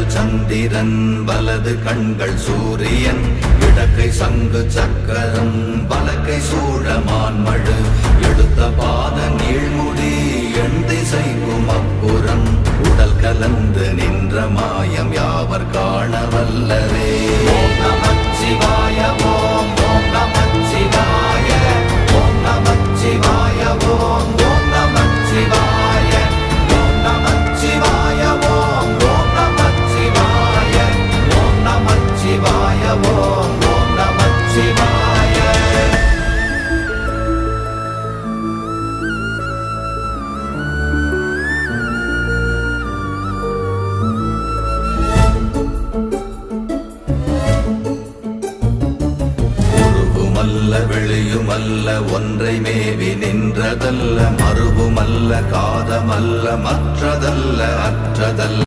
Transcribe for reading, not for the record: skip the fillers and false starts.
இடங்கள் சந்திரன் வலது கண்கள் சூரியன் இடக்கை சங்கு சக்கரம் வலக்கை சூழமான்மழு எடுத்த பாத நீழ்முடி எண் திசைக்கும் அப்புறம் உடல் கலந்து நின்ற மாயம் யாவர் காண வல்லரே. ஓம் நமச்சிவாய ஓம் ஓம் நமச்சிவாய ஓம் நமச்சிவாய ஓம் ஓம் நமச்சிவாய ஓம் நமச்சிவாய ஓம் ஓம் நமச்சிவாய ஓம் நமச்சிவாய ஓம் ஓம் நமச்சிவாய. வெளியுமல்ல ஒன்றை மேவி நின்றதல்ல மறுவுமல்ல காதமல்ல மற்றதல்ல அற்றதல்ல